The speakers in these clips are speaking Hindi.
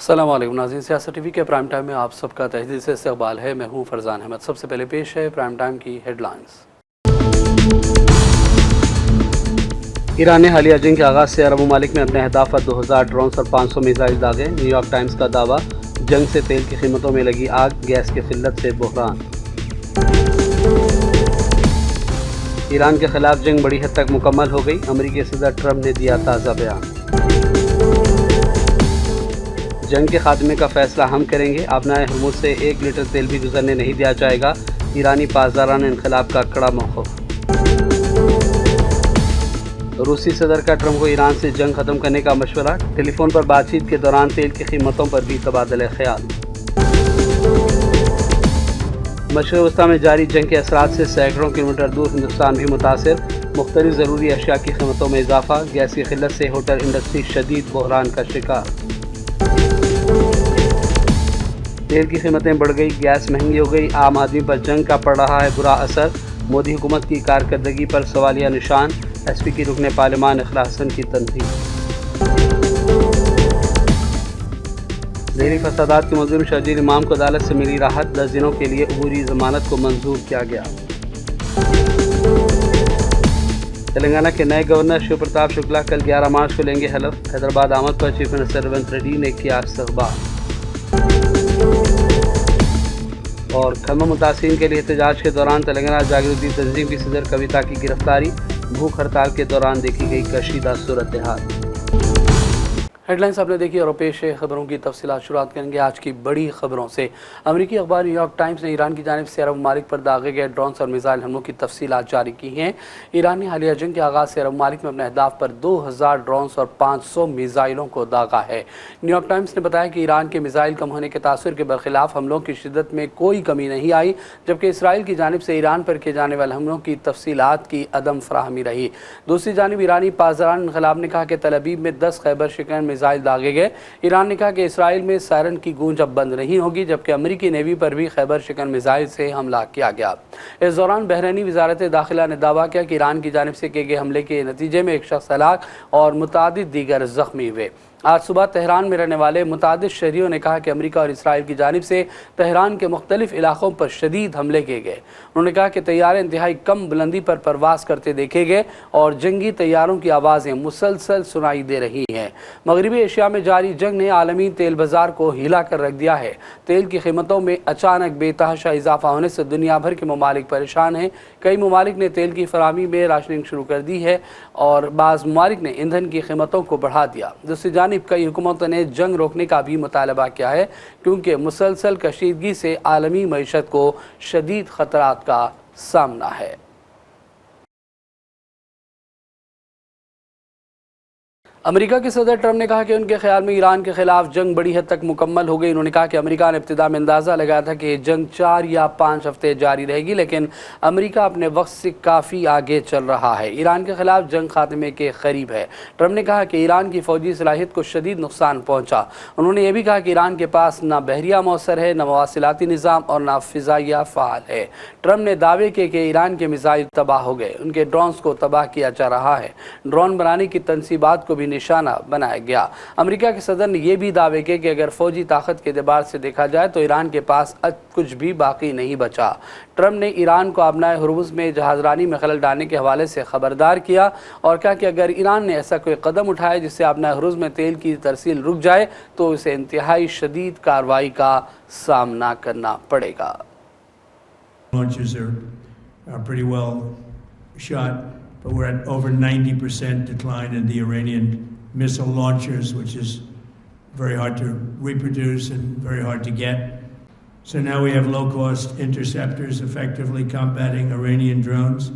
अस्सलाम वालेकुम नाज़रीन, सियासत टीवी के प्राइम टाइम में आप सबका तहे से इस्तकबाल है। मैं हूं फरजान अहमद। सबसे पहले पेश है प्राइम टाइम की हेडलाइंस। ईरान ने हालिया जंग के आगाज़ से अरब ममालिक में अपने अहदाफ पर 2000 ड्रोन और 500 मिसाइल दागे। न्यूयॉर्क टाइम्स का दावा, जंग से तेल की कीमतों में लगी आग, गैस की किल्लत से बहरान। ईरान के खिलाफ जंग बड़ी हद तक मुकम्मल हो गई, अमरीकी सदर ट्रंप ने दिया ताज़ा बयान। जंग के खात्मे का फैसला हम करेंगे, आबनाए हुर्मुज़ से 1 लीटर तेल भी गुजरने नहीं दिया जाएगा। ईरानी पासदारान इनकलाब का कड़ा मौक़िफ़। रूसी सदर का ट्रंप को ईरान से जंग ख़त्म करने का मशवरा, टेलीफोन पर बातचीत के दौरान तेल की कीमतों पर भी तबादले ख्याल। मशरिक़ वस्ता में जारी जंग के असरात से सैकड़ों किलोमीटर दूर हिंदुस्तान भी मुतासिर, मुख्तलिफ ज़रूरी अशिया की कीमतों में इजाफा, गैस की किल्लत से होटल इंडस्ट्री शदीद बहरान का शिकार। तेल की कीमतें बढ़ गई, गैस महंगी हो गई, आम आदमी पर जंग का पड़ रहा है बुरा असर। मोदी हुकूमत की कारकर्दगी पर सवालिया निशान, एसपी की रुकने पार्लिमान इखलास हसन की तनकीद। दिल्ली फसादात के मुलजिम शर्जील इमाम को अदालत से मिली राहत, 10 दिनों के लिए अबूरी जमानत को मंजूर किया गया। तेलंगाना के नए गवर्नर शिव प्रताप शुक्ला कल 11 मार्च को लेंगे हलफ। हैदराबाद आमद पर चीफ मिनिस्टर रेवंत रेड्डी ने किया इस्तकबाल। और खलमा मुतासिरीन के लिए एहतजाज के दौरान तेलंगाना जागृति तंजीम की सदर कविता की गिरफ्तारी, भूख हड़ताल के दौरान देखी गई कशीदा सूरत हाल। हेडलाइंस आपने देखी और पेश है खबरों की तफसीलात। शुरुआत करेंगे आज की बड़ी खबरों से। अमरीकी अखबार न्यूयॉर्क टाइम्स ने ईरान की जानिब से अरब ममालिक पर दागे गए ड्रोन्स और मिसाइल हमलों की तफसीलात जारी की हैं। ईरान ने हालिया जंग के आगाज़ से अरब ममालिक में अपने अहदाफ पर 2000 ड्रोन्स और 500 मिसाइलों को दागा है। न्यूयॉर्क टाइम्स ने बताया कि ईरान के मिसाइल कम होने के तासुर के बरखिलाफ हमलों की शिद्दत में कोई कमी नहीं आई, जबकि इसराइल की जानिब से ईरान पर किए जाने वाले हमलों की तफसीलात की अदम फराहमी रही। दूसरी जानिब ईरानी पासदारान इनकलाब ने कहा कि तल अबीब में 10 खैबर शिकन मिसाइल दागे गए। ईरान ने कहा कि इसराइल में सायरन की गूंज अब बंद नहीं होगी, जबकि अमरीकी नेवी पर भी खैबर शिकन मिसाइल से हमला किया गया। इस दौरान बहरीनी वजारत दाखिला ने दावा किया कि ईरान की जानिब से किए गए हमले के नतीजे में एक शख्स हलाक और मुतादिद दीगर जख्मी हुए। आज सुबह तेहरान में रहने वाले मुतादिद शहरियों ने कहा कि अमरीका और इसराइल की जानिब से तेहरान के मुख्तलिफ इलाकों पर शदीद हमले किए गए। उन्होंने कहा कि तैयारे इंतहाई कम बुलंदी पर परवास करते देखे गए और जंगी तैयारों की आवाज़ें मुसलसल सुनाई दे रही हैं। मगरबी एशिया में जारी जंग ने आलमी तेल बाजार को हिला कर रख दिया है। तेल की कीमतों में अचानक बेतहाशा इजाफा होने से दुनिया भर के ममालिक परेशान हैं। कई ममालिक ने तेल की फराहमी में राशनिंग शुरू कर दी है और बाज़ ममालिक ने ईंधन की कीमतों को बढ़ा दिया। दूसरी जानिब कई हुकूमतों ने जंग रोकने का भी मुतालबा किया है, क्योंकि मुसलसल कशीदगी से आलमी मईशत को शदीद खतरात का सामना है। अमेरिका के सदर ट्रंप ने कहा कि उनके ख्याल में ईरान के खिलाफ जंग बड़ी हद तक मुकम्मल हो गई। उन्होंने कहा कि अमेरिका ने इब्तिदा में अंदाज़ा लगाया था कि जंग 4 या 5 हफ्ते जारी रहेगी, लेकिन अमेरिका अपने वक्त से काफ़ी आगे चल रहा है। ईरान के खिलाफ जंग खात्मे के करीब है। ट्रंप ने कहा कि ईरान की फ़ौजी सलाहियत को शदीद नुकसान पहुँचा। उन्होंने यह भी कहा कि ईरान के पास न बहरिया मौसर है, न मवासिलाती निज़ाम और न फ़िज़ाइया फ़ाल है। ट्रंप ने दावे किए कि ईरान के मिसाइल तबाह हो गए, उनके ड्रोन्स को तबाह किया जा रहा है। ड्रोन बनाने की तनसीबात को भी निशाना बनाया गया। अमेरिका के सदर ने यह भी दावे किए कि अगर फौजी ताकत के एतबार से देखा जाए तो ईरान के पास कुछ भी बाकी नहीं बचा। ट्रंप ने ईरान को आबनाए हुर्मुज़ में जहाज़रानी में खलल डालने के हवाले से खबरदार किया और कहा कि अगर ईरान ने ऐसा कोई कदम उठाए जिससे आबनाए हुर्मुज़ में तेल की तरसील रुक जाए तो उसे इंतहाई शदीद कार्रवाई का सामना करना पड़ेगा। But we're at over 90% decline in the Iranian missile launchers, which is very hard to reproduce and very hard to get. So now we have low-cost interceptors effectively combating Iranian drones,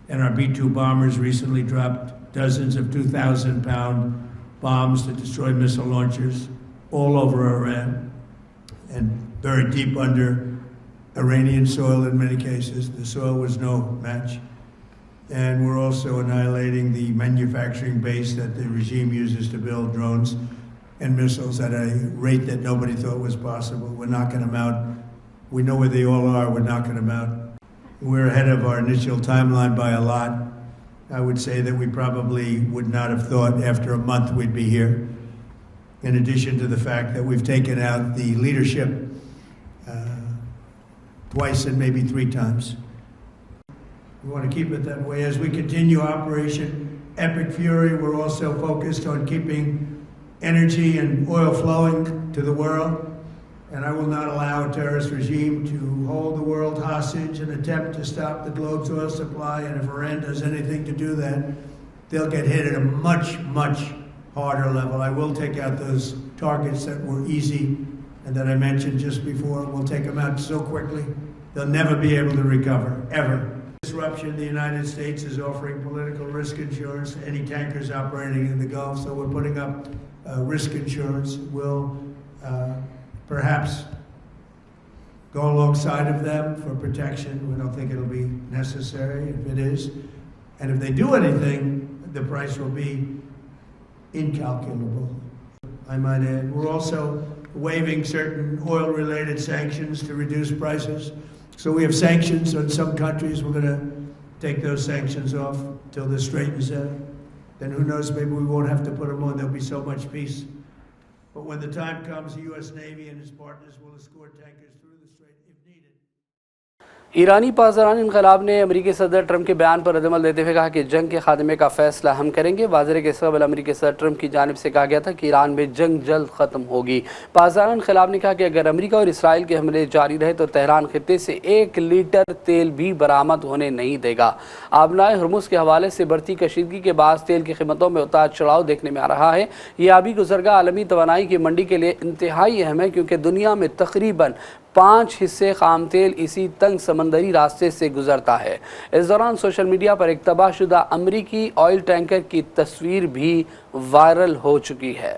and our B-2 bombers recently dropped dozens of 2,000-pound bombs to destroy missile launchers all over Iran and very deep under Iranian soil in many cases. The soil was no match. And we're also annihilating the manufacturing base that the regime uses to build drones and missiles at a rate that nobody thought was possible. We're knocking them out. We know where they all are. We're knocking them out. We're ahead of our initial timeline by a lot. I would say that we probably would not have thought after a month we'd be here. in addition to the fact that we've taken out the leadership twice and maybe 3 times. We want to keep it that way. As we continue Operation Epic Fury, we're also focused on keeping energy and oil flowing to the world. And I will not allow a terrorist regime to hold the world hostage and attempt to stop the globe's oil supply. And if Iran does anything to do that, they'll get hit at a much, much harder level. I will take out those targets that were easy and that I mentioned just before. We'll take them out so quickly, they'll never be able to recover, ever. Disruption, the United States is offering political risk insurance to any tankers operating in the Gulf, so we're putting up risk insurance. We'll perhaps go alongside of them for protection. We don't think it'll be necessary if it is. And if they do anything, the price will be incalculable, I might add. We're also waiving certain oil-related sanctions to reduce prices. So we have sanctions on some countries. We're going to take those sanctions off till this straightens out. Then who knows, maybe we won't have to put them on. There'll be so much peace. But when the time comes, the U.S. Navy and its partners will escort tankers through the strait if needed. ईरानी पासदारान इनकलाब ने अमरीकी सदर ट्रंप के बयान पर रद्दअमल देते हुए कहा कि जंग के खात्मे का फैसला हम करेंगे। वाज़ेह के कबल अमरीकी सदर ट्रंप की जानिब से कहा गया था कि ईरान में जंग जल्द ख़त्म होगी। पासदारान इनकलाब ने कहा कि अगर अमरीका और इसराइल के हमले जारी रहे तो तेहरान खित्ते से 1 लीटर तेल भी बरामद होने नहीं देगा। आबनाए हुर्मुज़ के हवाले से बढ़ती कशीदगी के बाद तेल की कीमतों में उतार चढ़ाव देखने में आ रहा है। ये आबी गुज़रगाह आलमी तवानाई की मंडी के लिए इंतहाई अहम है, क्योंकि दुनिया में तकरीबन 5 हिस्से खाम तेल इसी तंग समंदरी रास्ते से गुजरता है। इस दौरान सोशल मीडिया पर एक तबाहशुदा अमरीकी ऑयल टैंकर की तस्वीर भी वायरल हो चुकी है।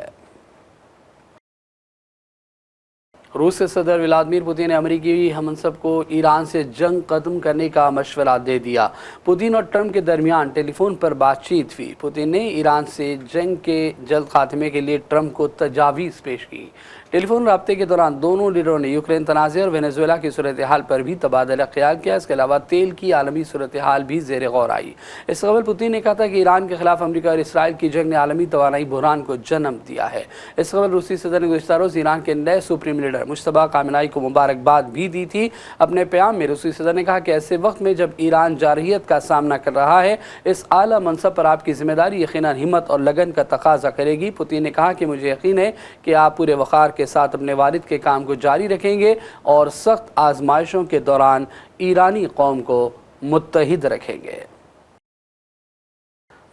रूस के सदर व्लादिमीर पुतिन ने अमरीकी हमनसब को ईरान से जंग खत्म करने का मशवरा दे दिया। पुतिन और ट्रंप के दरमियान टेलीफोन पर बातचीत हुई। पुतिन ने ईरान से जंग के जल्द खात्मे के लिए ट्रंप को तजावीज़ पेश की। टेलीफोन राब्ते के दौरान दोनों लीडरों ने यूक्रेन तनाज़े और वेनेजुएला की सूरत हाल पर भी तबादला ख्याल किया। इसके अलावा तेल की आलमी सूरत हाल भी ज़ेर गौर आई। इस कबल पुतिन ने कहा था कि ईरान के खिलाफ अमरीका और इसराइल की जंग ने आलमी तवानाई बहरान को जन्म दिया है। इस कबल रूसी सदर ने गुज़िश्ता रोज़ ईरान के नए सुप्रीम लीडर मुश्तबा कामिनाई को मुबारकबाद भी दी थी। अपने प्याम में रूसी सदर ने कहा कि ऐसे वक्त में जब ईरान जारहियत का सामना कर रहा है, इस आला मनसब पर आपकी जिम्मेदारी यकीनन हिम्मत और लगन का तकाजा करेगी। पुतिन ने कहा कि मुझे यकीन है कि आप पूरे वक़ार के साथ अपने वालिद के काम को जारी रखेंगे और सख्त आजमाइशों के दौरान ईरानी कौम को मुत्तहिद रखेंगे।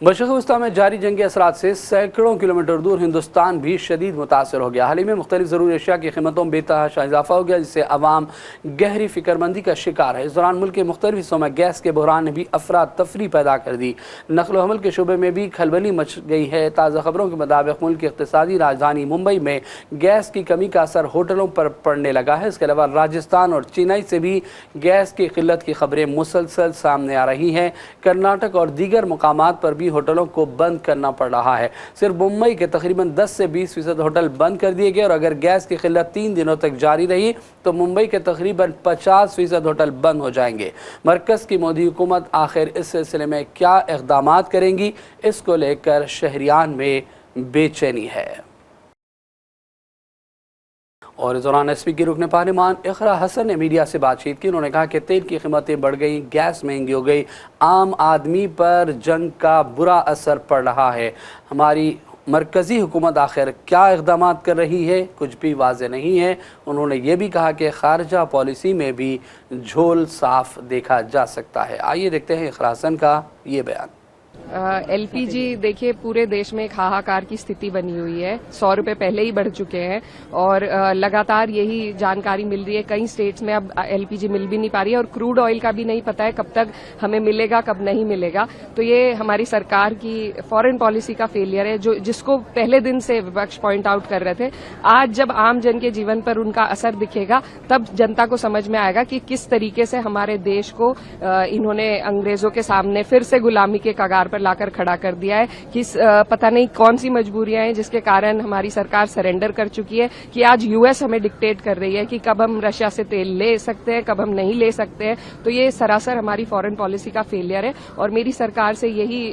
मशरिक़ वस्ता में जारी जंगी असरात से सैकड़ों किलोमीटर दूर हिंदुस्तान भी शदीद मुतासर हो गया। हाल ही में मुख्तलिफ ज़रूरी अशिया की कीमतों में बेतहाशा इजाफा हो गया, जिससे अवाम गहरी फिक्रमंदी का शिकार है। इस दौरान मुल्क के मुख्तलिफ हिस्सों में गैस के बहरान ने भी अफरा तफरी पैदा कर दी। नकल हमल के शुबे में भी खलबली मच गई है। ताज़ा खबरों के मुताबिक मुल्क की इक़्तिसादी राजधानी मुंबई में गैस की कमी का असर होटलों पर पड़ने लगा है। इसके अलावा राजस्थान और चेन्नई से भी गैस की किल्लत की खबरें मुसलसल सामने आ रही हैं। कर्नाटक और दीगर मुकामात पर भी होटलों को बंद करना पड़ रहा है। सिर्फ मुंबई के तकरीबन 10 से 20% होटल बंद कर दिए गए और अगर गैस की किल्लत 3 दिनों तक जारी रही तो मुंबई के तकरीबन 50% होटल बंद हो जाएंगे। मरकज़ की मोदी हुकूमत आखिर इस सिलसिले में क्या इक़दामात करेंगी, इसको लेकर शहरियान में बेचैनी है। और इस दौरान एसपी की रुकन पार्लिमान इकरा हसन ने मीडिया से बातचीत की। उन्होंने कहा कि तेल की कीमतें बढ़ गई, गैस महंगी हो गई, आम आदमी पर जंग का बुरा असर पड़ रहा है। हमारी मरकज़ी हुकूमत आखिर क्या इक़दाम कर रही है, कुछ भी वाज़ेह नहीं है। उन्होंने ये भी कहा कि ख़ारजा पॉलिसी में भी झोल साफ देखा जा सकता है। आइए देखते हैं इकरा हसन का ये बयान। एलपीजी देखिए पूरे देश में एक हाहाकार की स्थिति बनी हुई है। 100 रुपए पहले ही बढ़ चुके हैं और लगातार यही जानकारी मिल रही है। कई स्टेट्स में अब एलपीजी मिल भी नहीं पा रही है और क्रूड ऑयल का भी नहीं पता है कब तक हमें मिलेगा, कब नहीं मिलेगा। तो ये हमारी सरकार की फॉरेन पॉलिसी का फेलियर है, जिसको पहले दिन से विपक्ष पॉइंट आउट कर रहे थे। आज जब आम जन के जीवन पर उनका असर दिखेगा तब जनता को समझ में आएगा कि किस तरीके से हमारे देश को इन्होंने अंग्रेजों के सामने फिर से गुलामी के कगार पर लाकर खड़ा कर दिया है कि पता नहीं कौन सी मजबूरियां हैं जिसके कारण हमारी सरकार सरेंडर कर चुकी है कि आज यूएस हमें डिक्टेट कर रही है कि कब हम रशिया से तेल ले सकते हैं, कब हम नहीं ले सकते हैं। तो ये सरासर हमारी फॉरेन पॉलिसी का फेलियर है और मेरी सरकार से यही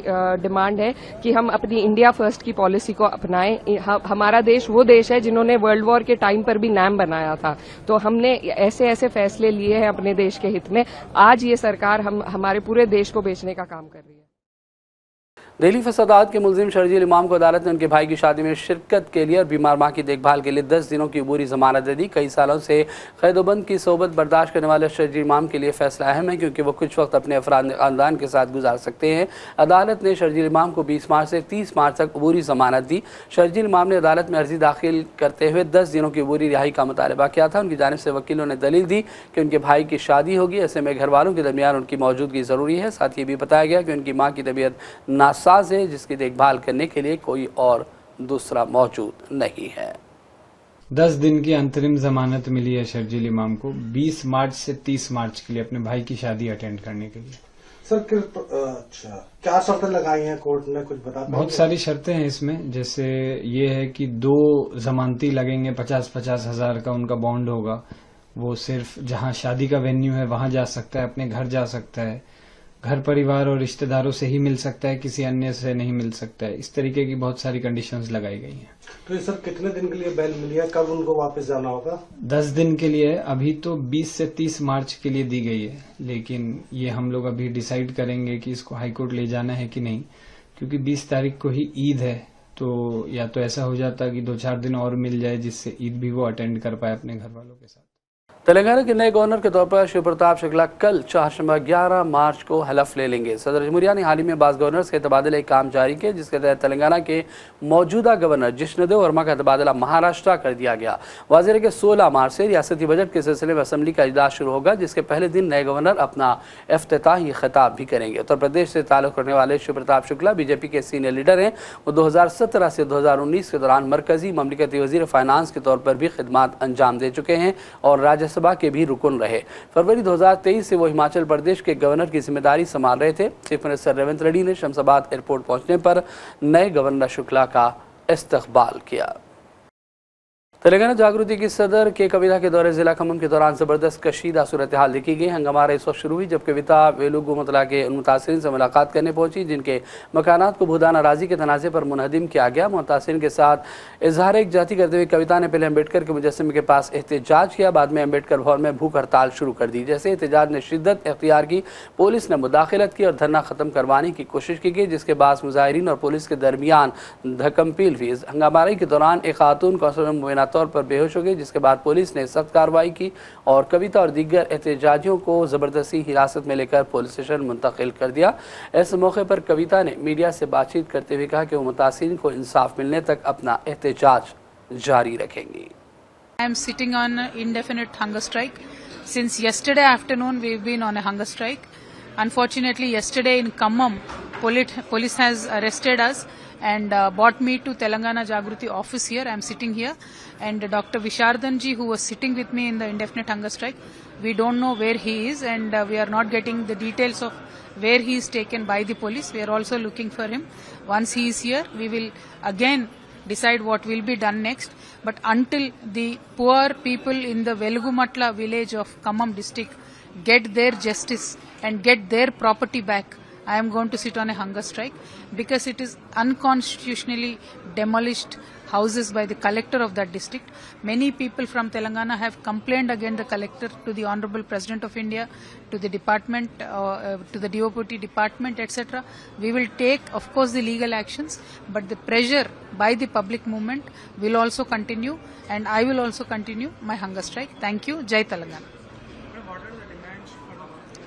डिमांड है कि हम अपनी इंडिया फर्स्ट की पॉलिसी को अपनाएं। हमारा देश वो देश है जिन्होंने वर्ल्ड वॉर के टाइम पर भी नैम बनाया था, तो हमने ऐसे ऐसे फैसले लिए हैं अपने देश के हित में। आज ये सरकार हमारे पूरे देश को बेचने का काम कर रही है। दिल्ली फसादात के मुलजिम शर्जील इमाम को अदालत ने उनके भाई की शादी में शिरकत के लिए और बीमार मां की देखभाल के लिए 10 दिनों की अबूरी जमानत दे दी। कई सालों से कैदोबंद की सोबत बर्दाश्त करने वाले शर्जील इमाम के लिए फैसला अहम है क्योंकि वो कुछ वक्त अपने अफराद खानदान के साथ गुजार सकते हैं। अदालत ने शर्जील इमाम को 20 मार्च से 30 मार्च तक अबूरी जमानत दी। शर्जील इमाम ने अदालत में अर्जी दाखिल करते हुए 10 दिनों की अबूरी रिहाई का मुतालबा किया था। उनकी जानिब से वकीलों ने दलील दी कि उनके भाई की शादी होगी, ऐसे में घर वालों के दरमियान उनकी मौजूदगी ज़रूरी है। साथ ही भी बताया गया कि उनकी माँ की तबीयत नासाज है जिसकी देखभाल करने के लिए कोई और दूसरा मौजूद नहीं है। 10 दिन की अंतरिम जमानत मिली है शर्जील इमाम को 20 मार्च से 30 मार्च के लिए अपने भाई की शादी अटेंड करने के लिए। सर अच्छा क्या शर्तें लगाई हैं कोर्ट ने, कुछ बता? बहुत सारी शर्तें हैं इसमें, जैसे ये है कि 2 जमानती लगेंगे, 50-50 हजार का उनका बॉन्ड होगा। वो सिर्फ जहां शादी का वेन्यू है वहां जा सकता है, अपने घर जा सकता है, घर परिवार और रिश्तेदारों से ही मिल सकता है, किसी अन्य से नहीं मिल सकता है। इस तरीके की बहुत सारी कंडीशंस लगाई गई हैं। तो ये सर कितने दिन के लिए बेल मिली है, कब उनको वापस जाना होगा? 10 दिन के लिए। अभी तो 20 से 30 मार्च के लिए दी गई है, लेकिन ये हम लोग अभी डिसाइड करेंगे कि इसको हाईकोर्ट ले जाना है कि नहीं, क्योंकि 20 तारीख को ही ईद है। तो या तो ऐसा हो जाता कि 2-4 दिन और मिल जाए जिससे ईद भी वो अटेंड कर पाए अपने घर वालों के साथ। तेलंगाना के नए गवर्नर के तौर पर शिव प्रताप शुक्ला कल चारशंबा 11 मार्च को हलफ ले लेंगे। सदर जमहूरिया ने हाल ही में बाज़ गवर्नर्स के तबादले काम जारी किए, जिसके तहत तेलंगाना के मौजूदा गवर्नर जिष्णुदेव वर्मा का तबादला महाराष्ट्र कर दिया गया। वाज़ेह है कि 16 मार्च से रियासती बजट के सिलसिले में असम्बली का इजलास शुरू होगा, जिसके पहले दिन नए गवर्नर अपना इफ्तिताही खिताब भी करेंगे। उत्तर प्रदेश से ताल्लुक़ रखने वाले शिव प्रताप शुक्ला बीजेपी के सीनियर लीडर हैं। वो 2017 से 2019 के दौरान मरकजी ममलिकती वज़ीर फाइनेंस के तौर पर भी खिदमात अंजाम दे चुके हैं और राज्यसभा के भी रुकन रहे। फरवरी 2023 से वो हिमाचल प्रदेश के गवर्नर की जिम्मेदारी संभाल रहे थे। चीफ मिनिस्टर रेवंत रेड्डी ने शमशाबाद एयरपोर्ट पहुंचने पर नए गवर्नर शुक्ला का इस्तकबाल किया। तेलंगाना जागृति की सदर के कविता के दौरे जिला खम्मम के दौरान जबरदस्त कशीदा सूरत हाल देखी गई। हंगामा इस वक्त शुरू हुई जब कविता वेलुगु मतला के उन मुतासिरीन से मुलाकात करने पहुंची जिनके मकानात को भूदान अराजी के तनाज़े पर मुनहदिम किया गया। मुतासिरीन के साथ इजहार एक जाती करते हुए कविता ने पहले अम्बेडकर के मुजस्समे के पास एहतजाज किया, बाद में अम्बेडकर भवन में भूख हड़ताल शुरू कर दी। जैसे एहतजाज ने शिद्दत अख्तियार की, पुलिस ने मुदाखलत की और धरना ख़त्म करवाने की कोशिश की गई, जिसके बाद मुजाहिरीन और पुलिस के दरमियान धक्कमपील हुई। हंगामाई के दौरान एक खातून कांस्टेबल मुबीना तौर पर बेहोश हो गई, जिसके बाद पुलिस ने सख्त कार्रवाई की और कविता और दीगर एहतजाजियों को ज़बरदस्ती हिरासत में लेकर पुलिस स्टेशन मुंतकिल कर दिया। इस मौके पर कविता ने मीडिया से बातचीत करते हुए कहा कि वो मुतासिरीन को इंसाफ मिलने तक अपना एहतजाज जारी रखेंगी। I am sitting on an indefinite hunger strike. Since yesterday afternoon, we've been on a hunger strike. Unfortunately, yesterday in Khammam, police has arrested us and brought me to Telangana Jagruti office here. I am sitting here. And Dr. Vishardhanji, who was sitting with me in the indefinite hunger strike, we don't know where he is and we are not getting the details of where he is taken by the police. We are also looking for him. Once he is here, we will again decide what will be done next. But until the poor people in the Velugumatla village of Khammam district get their justice and get their property back, I am going to sit on a hunger strike because it is unconstitutionally demolished houses by the collector of that district. Many people from Telangana have complained against the collector to the Honorable President of India, to the department, to the DOPT department, etc. We will take, of course, the legal actions, but the pressure by the public movement will also continue, and I will also continue my hunger strike. Thank you. Jai Telangana.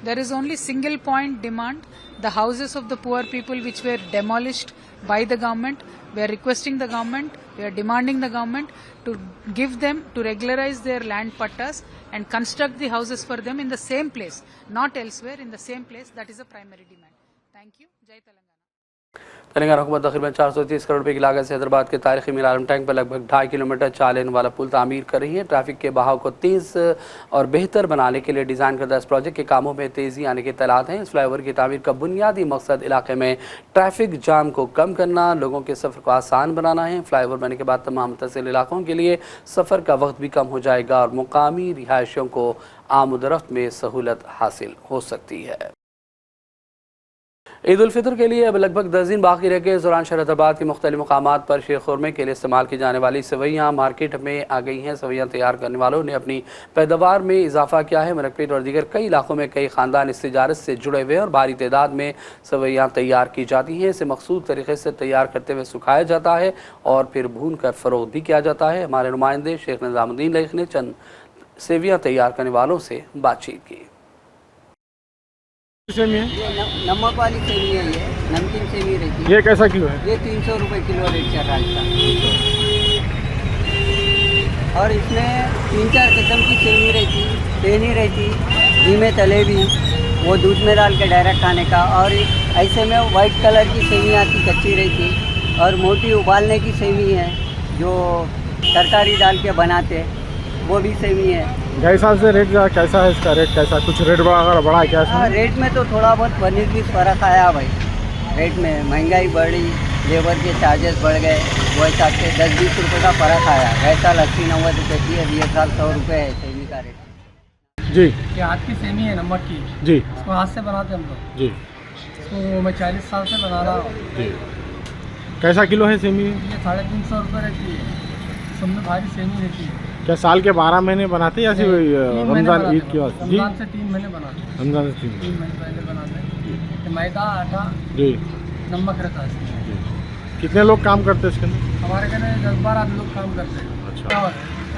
There is only single point demand. The houses of the poor people which were demolished by the government, we are requesting the government, we are demanding the government to give them, to regularize their land pattas and construct the houses for them in the same place, not elsewhere, in the same place. That is a primary demand. Thank you. Jai Telangana. Telangana हुकूमत तकरीबन 430 करोड़ रुपए की लागत से हैदराबाद के तारीखी मिलारम टैंक पर लगभग 2.5 किलोमीटर 4 लेन वाला पुल तामीर कर रही है। ट्रैफिक के बहाव को तेज़ और बेहतर बनाने के लिए डिज़ाइन करदा इस प्रोजेक्ट के कामों में तेज़ी आने के इत्तलात हैं। इस फ्लाईओवर की तामीर का बुनियादी मकसद इलाके में ट्रैफिक जाम को कम करना, लोगों के सफ़र को आसान बनाना है। फ्लाईओवर बनने के बाद तमाम मुतसिल इलाकों के लिए सफ़र का वक्त भी कम हो जाएगा और मुकामी रिहायशियों को आमदरफ्त में सहूलत हासिल हो सकती है। ईद उल फितर के लिए अब लगभग 10 दिन बाकी रह गए। इस दौरान शहर हैदराबाद के मुख्तलिफ मकामात पर शीर खुरमे के लिए इस्तेमाल की जाने वाली सवैयाँ मार्केट में आ गई हैं। सवैयाँ तैयार करने वालों ने अपनी पैदावार में इजाफा किया है। मरकपेट और दीगर कई इलाकों में कई ख़ानदान इस तिजारत से जुड़े हुए हैं और भारी तादाद में सवैयाँ तैयार की जाती हैं। इसे मखसूस तरीके से तैयार करते हुए सुखाया जाता है और फिर भून कर फ़रोख्त भी किया जाता है। हमारे नुमाइंदे शेख निज़ामुद्दीन लईख ने चंद सेवियाँ तैयार करने वालों से बातचीत की। सेमी है, ये नमक वाली सेवी है, ये नमकीन सेवी रहती है। ये कैसा किलो है? ये 300 रुपये किलो रेट चल रहा है इसका। और इसमें 3-4 किस्म की सेवी रहती, पेनी रहती, धीमे तले भी, वो दूध में डाल के डायरेक्ट खाने का। और ऐसे में वाइट कलर की सेवी आती, कच्ची रहती। और मोटी उबालने की सेवी है जो तरकारी डाल के बनाते, वो भी सेवी है। गए साल से रेट कैसा है इसका? रेट कैसा, कुछ रेट बढ़ा है क्या? हाँ, रेट में तो थोड़ा बहुत 19-20 फ़र्क आया भाई। रेट में महंगाई बढ़ी, लेबर के चार्जेस बढ़ गए, वो हिसाब से 10-20 रुपये का फ़र्क आया। गए साल 80-90 रुपये थी, अभी ये साल 100 रुपये है सेमी का रेट। जी, ये हाथ की सेमी है, नमक की। जी, इसको हाथ से बनाते हम लोग। जी, इसको मैं 40 साल से बना रहा हूँ। जी। कैसा किलो है सेमी? ये 350 रुपये रहती है। सब में भारी सेमी रहती है। क्या साल के 12 महीने बनाते हैं या सिर्फ रमजान ईद के बाद? जी, रमजान से 3 महीने बनाते हैं। रमजान से 3 3 महीने पहले बनाते हैं। मैदा, आटा, जी, नमक रहता है इसमें। जी। कितने लोग काम करते हैं इसके अंदर? हमारे घर में 10-12 लोग काम करते हैं। अच्छा। और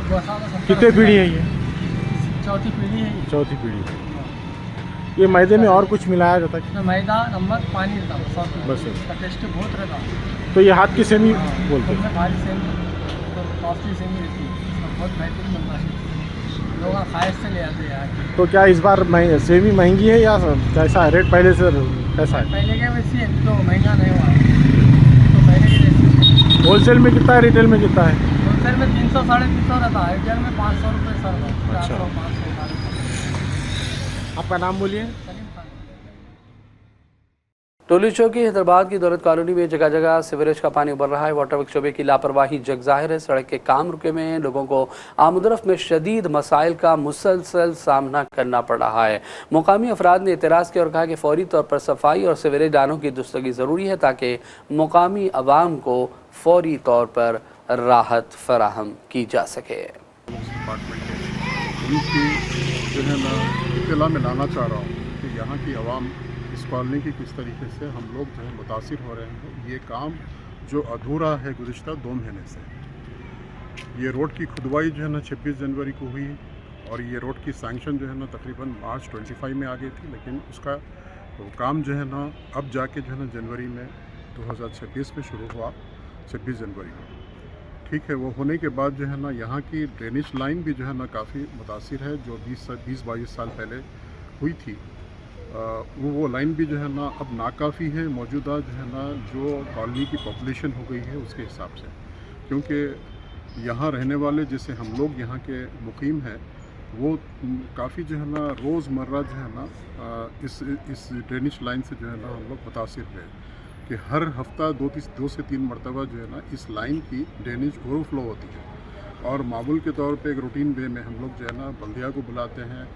2 साल से 70 कितने पीढ़ी है ये? चौथी पीढ़ी है ये। चौथी पीढ़ी। ये मैदे में और कुछ मिलाया जाता है? इसमें मैदा, नमक, पानी रहता है सब। बस। इसका टेस्ट बहुत रहता है। तो ये हाथ की सेमी बोलते हैं। सबसे भारी सेमी और कॉस्टली सेमी रहती है। इसका बहुत बेहतरीन बनता है, लोग ख्वाहिश से ले आते हैं यार। तो क्या इस बार सेमी महंगी है या कैसा है रेट? पहले से कैसा है? पहले के वैसी है, तो महंगा नहीं हुआ है। तो पहले के जैसी है। होलसेल में कितना है, रिटेल में कितना है? होलसेल में 300-350 रहता है, रिटेल में 500 रुपये सर है। अच्छा। 400-500। आपका नाम बोलिए। सलीम खान। टोली चौकी हैदराबाद की दौलत कॉलोनी में जगह जगह सीवरेज का पानी उबर रहा है। वाटर वर्क शोबे की लापरवाही जग जाहिर है। सड़क के काम रुके हुए हैं, लोगों को आमदरफ्त में शदीद मसाइल का मुसलसल सामना करना पड़ रहा है। मुकामी अफराद ने एतराज़ किया और कहा कि फौरी तौर पर सफाई और सीवरेज लाइनों की दुरुस्ती ज़रूरी है ताकि मुकामी अवाम को फौरी तौर पर राहत फराहम की जा सके। उनकी जो है ना इत्तला में लाना चाह रहा हूँ कि यहाँ की आवाम इस कॉलोनी की किस तरीके से हम लोग जो है मुतासिर हो रहे हैं। ये काम जो अधूरा है गुज़िश्ता 2 महीने से, ये रोड की खुदवाई जो है ना 26 जनवरी को हुई और ये रोड की सैंक्शन जो है ना तकरीबन मार्च 25 में आ गई थी, लेकिन उसका काम जो है ना अब जाके जो है ना जनवरी में 2026 में शुरू हुआ, 26 जनवरी को। ठीक है, वो होने के बाद जो है ना यहाँ की ड्रेनेज लाइन भी जो है ना काफ़ी मुतासिर है, जो 20-22 साल पहले हुई थी। वो लाइन भी जो है ना अब नाकाफ़ी है। मौजूदा जो है ना जो कॉलोनी की पॉपुलेशन हो गई है उसके हिसाब से, क्योंकि यहाँ रहने वाले जैसे हम लोग यहाँ के मुकीम हैं, वो काफ़ी जो है ना रोज़मर्रा जो है ना इस ड्रेनेज लाइन से जो है ना हम लोग मुतासिर हुए कि हर हफ्ता 2 से 3 मरतबा जो है ना इस लाइन की ड्रेनेज ओवरफ्लो होती है और मामूल के तौर पे एक रूटीन वे में हम लोग जो है ना बल्दिया को बुलाते हैं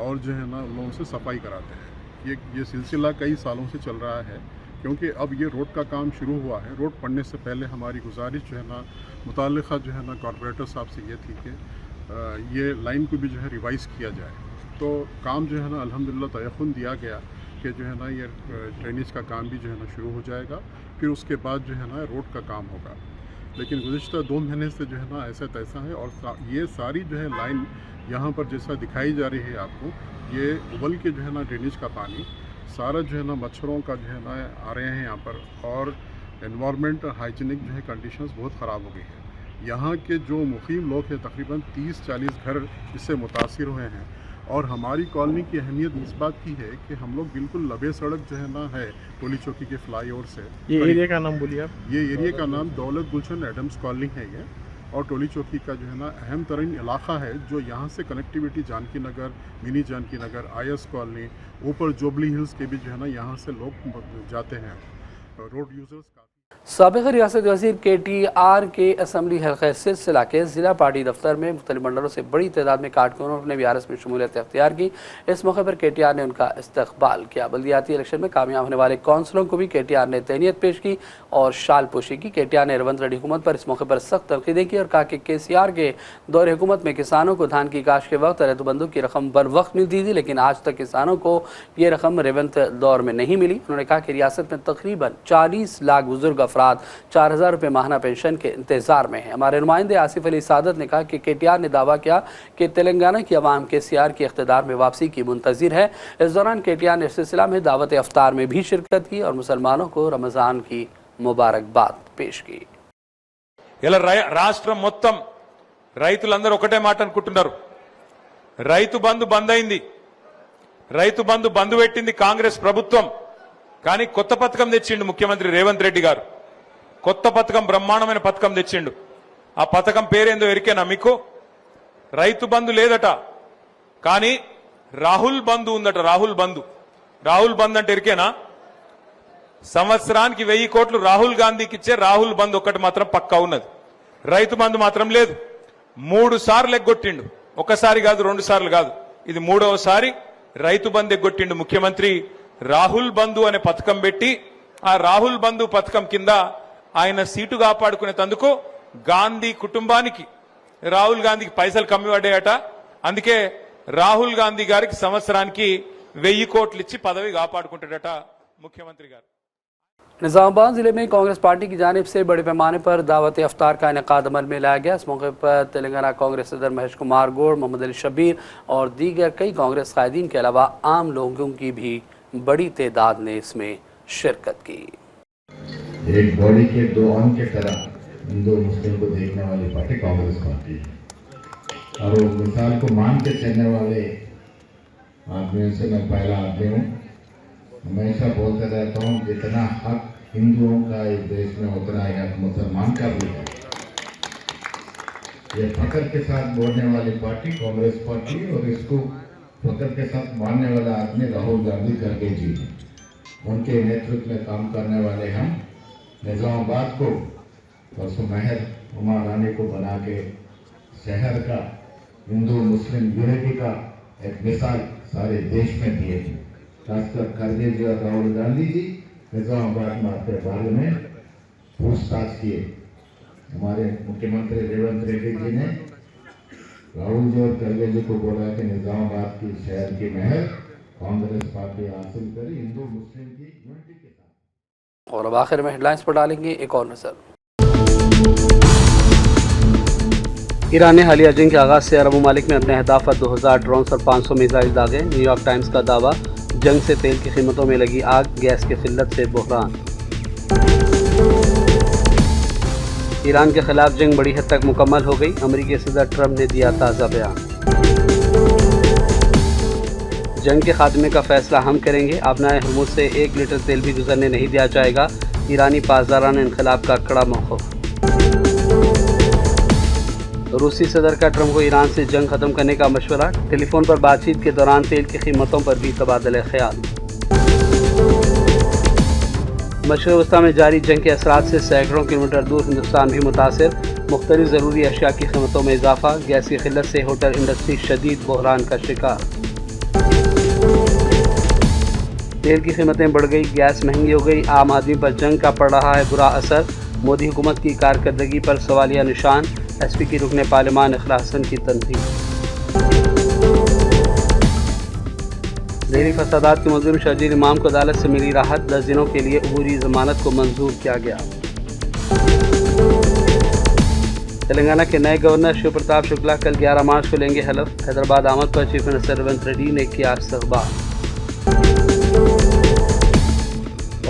और जो है ना उन लोगों से सफाई कराते हैं। ये सिलसिला कई सालों से चल रहा है, क्योंकि अब ये रोड का काम शुरू हुआ है। रोड पड़ने से पहले हमारी गुजारिश जो है ना मुताल्लिक़ा जो है ना कॉर्पोरेटर साहब से ये थी कि ये लाइन को भी जो है रिवाइज़ किया जाए। तो काम जो है ना अल्हम्दुलिल्लाह तयक़ुन दिया गया कि जो है ना ये ड्रेनेज का काम भी जो है ना शुरू हो जाएगा, फिर उसके बाद जो है ना रोड का काम होगा। लेकिन गुज़िश्ता 2 महीने से जो है ना ऐसा तैसा है और ये सारी जो है लाइन यहाँ पर जैसा दिखाई जा रही है आपको, ये उबल के जो है ना ड्रेनेज का पानी सारा जो है ना मच्छरों का जो है ना आ रहे हैं यहाँ पर, और एनवायरनमेंट हाइजीनिक जो है कंडीशंस बहुत ख़राब हो गई है। यहाँ के जो मुकीम लोग हैं तकरीबन 30-40 घर इससे मुतासिर हुए हैं और हमारी कॉलोनी की अहमियत इस बात की है कि हम लोग बिल्कुल लबे सड़क जो है ना है टोली चौकी के फ्लाईओवर से। ये एरिया का नाम बोलिए आप। ये एरिया का नाम दौलत गुलशन एडम्स कॉलोनी है ये, और टोली चौकी का जो है ना अहम तरीन इलाका है जो यहाँ से connectivity Janaki Nagar, mini Janaki Nagar, IAS colony, ऊपर जोबली हिल्स के भी जो है ना यहाँ से लोग जाते हैं रोड यूजर्स का। साबिक़ रियासत वज़ीर KTR के असम्बली हल्क़े सिलसिला के ज़िला पार्टी दफ्तर में मुख्तलिफ मंडलों से बड़ी तादाद में कारकुनों ने VRS में शमूलियत अख्तियार की। इस मौके पर KTR ने उनका इस्तकबाल किया। बल्दियाती इलेक्शन में कामयाब होने वाले कौंसलों को भी KTR ने तहनीत पेश की और शाल पोशी की। KTR ने रेवंत रेड्डी हुकूमत पर इस मौके पर सख्त तनकीदें की और कहा कि KCR के दौर हुकूमत में किसानों को धान की काश के वक्त रेतुबंदों की रकम बर वक्त मिलती थी, लेकिन आज तक किसानों को ये रकम रेवंत दौर में नहीं मिली। उन्होंने कहा कि रियासत में तकरीबन 40 लाख बुजुर्ग अफराद 4000 रुपये माहाना पेंशन के इंतजार में हैं। हमारे नुमाइंदे आसिफ अली सादत ने कहा कि KTR ने दावा किया कि तेलंगाना की अवाम KCR के इख्तिदार में वापसी की मुंतजिर है। इस दौरान KTR ने इस सिलसिला में दावत अफ्तार में भी शिरकत की और मुसलमानों को रमज़ान की मुबारकबाद पेश की। ఇలా రాష్ట్రం మొత్తం రైతులందరూ ఒకటే మాట అనుకుంటున్నారు, రైతు బంధు అయింది, రైతు బంధు పెట్టింది కాంగ్రెస్ ప్రభుత్వం. కానీ కొత్త పథకం తెచ్చిండు ముఖ్యమంత్రి రేవంత్ రెడ్డి గారు. కొత్త పథకం, బ్రహ్మాండమైన పథకం తెచ్చిండు. ఆ పథకం పేరేందో ఎరికేనా మీకు? రైతు బంధు లేదట, కానీ రాహుల్ బంధు ఉందట. రాహుల్ బంధు అంటే ఎరికేనా? సంవత్సరానికి 1000 కోట్లు రాహుల్ గాంధీకి ఇచ్చే రాహుల్ బంధు ఒక్కటి మాత్రం పక్కా ఉన్నది. రైతు బంధు మాత్రం లేదు. 3 సార్లు ఎగ్గొట్టిండు, ఒకసారి కాదు, 2 సార్లు కాదు, ఇది 3వసారి రైతు బంధు ఎగ్గొట్టిండు ముఖ్యమంత్రి. రాహుల్ బంధు అనే పథకం పెట్టి ఆ రాహుల్ బంధు పథకం కింద ఆయన సీటు కాపాడుకునేందుకు గాంధీ కుటుంబానికి, రాహుల్ గాంధీకి పైసలు కమ్మి పడ్డాయట. అందుకే రాహుల్ గాంధీ గారికి సంవత్సరానికి 1000 కోట్లు ఇచ్చి పదవి కాపాడుకుంటాడట ముఖ్యమంత్రి గారు. निज़ामाबाद ज़िले में कांग्रेस पार्टी की जानिब से बड़े पैमाने पर दावत अफ्तार का इनेकाद अमल में लाया गया। इस मौके पर तेलंगाना कांग्रेस सदर महेश कुमार गौड़, मोहम्मद अली शबीर और दीगर कई कांग्रेस कायदीन के अलावा आम लोगों की भी बड़ी तादाद ने इसमें शिरकत की। एक बॉडी के 2 अंग की तरह हिंदू मुस्लिम को देखने वाली पार्टी कांग्रेस पार्टी है, और उस मिसाल को मान के चलने वाले आदमियों से मैं पहला आदमी हूँ। हमेशा बोलते रहता हूँ, जितना हक हिंदुओं का इस देश में उतना हक मुसलमान का भी है। ये फख्र के साथ बोलने वाली पार्टी कांग्रेस पार्टी, और इसको फख्र के साथ मानने वाला आदमी राहुल गांधी खड़गे जी है। उनके नेतृत्व में काम करने वाले हम निजामाबाद को परसों महर उमा रानी को बना के शहर का हिंदू मुस्लिम यूनिटी का एक मिसाल सारे देश में दिए थे। खासकर खड़गे जी और राहुल गांधी जी निजामाबाद में अपने बारे में पूछताछ किए। हमारे मुख्यमंत्री रेवंत रेड्डी जी ने राहुल जी और खड़गे जी को बोला कि निजामाबाद की शहर की महर कांग्रेस पार्टी हासिल करी हिंदू मुस्लिम की यूनिटी के साथ। और अब आखिर में हेडलाइंस पर डालेंगे एक और नजर। ईरान ने हालिया जंग के आगाज से अरब ममालिक में अपने अहदाफ पर 2000 ड्रोन और 500 मिसाइल दागे। न्यूयॉर्क टाइम्स का दावा, जंग से तेल की कीमतों में लगी आग, गैस की किल्लत से बहरान। ईरान के खिलाफ जंग बड़ी हद तक मुकम्मल हो गई, अमेरिकी सदर ट्रंप ने दिया ताज़ा बयान। जंग के खात्मे का फैसला हम करेंगे, आपनाए हुर्मुज़ से 1 लीटर तेल भी गुजरने नहीं दिया जाएगा। ईरानी पासदारान इनकलाब का कड़ा मौक़िफ़। रूसी सदर का ट्रंप को ईरान से जंग खत्म करने का मशवरा, टेलीफोन पर बातचीत के दौरान तेल की कीमतों पर भी तबादला ख्याल। मशरिक़ वस्ता में जारी जंग के असरात से सैकड़ों किलोमीटर दूर हिंदुस्तान भी मुतासिर, मुख्तलिफ ज़रूरी अशिया की कीमतों में इजाफा, गैस की किल्लत से होटल इंडस्ट्री शदीद बहरान का शिकार। तेल की कीमतें बढ़ गई, गैस महंगी हो गई, आम आदमी पर जंग का पड़ रहा है बुरा असर, मोदी हुकूमत की कारकर्दगी पर सवालिया निशान, SP की रुकने पार्लिमान इखलास हसन की तनकीद। दिल्ली फसादात के मुलजिम शर्जील इमाम को अदालत से मिली राहत, 10 दिनों के लिए अबूरी जमानत को मंजूर किया गया। तेलंगाना के नए गवर्नर शिव प्रताप शुक्ला कल 11 मार्च को लेंगे हलफ, हैदराबाद आमद पर चीफ मिनिस्टर रेवंत रेड्डी ने किया इस्तकबाल।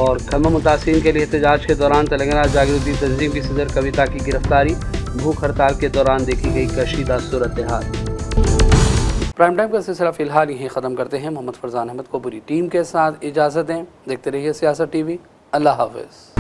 और खमा मुतासिरीन के लिए एहतजाज के दौरान तेलंगाना जागृति तंजीम की सदर कविता की गिरफ्तारी, भूख हड़ताल के दौरान देखी गई कशीदा सूरत हाल। प्राइम टाइम का सिलसिला फिलहाल यहीं ख़त्म करते हैं। मोहम्मद फरजान अहमद को पूरी टीम के साथ इजाज़त दें। देखते रहिए सियासत टीवी। अल्लाह हाफ़िज़।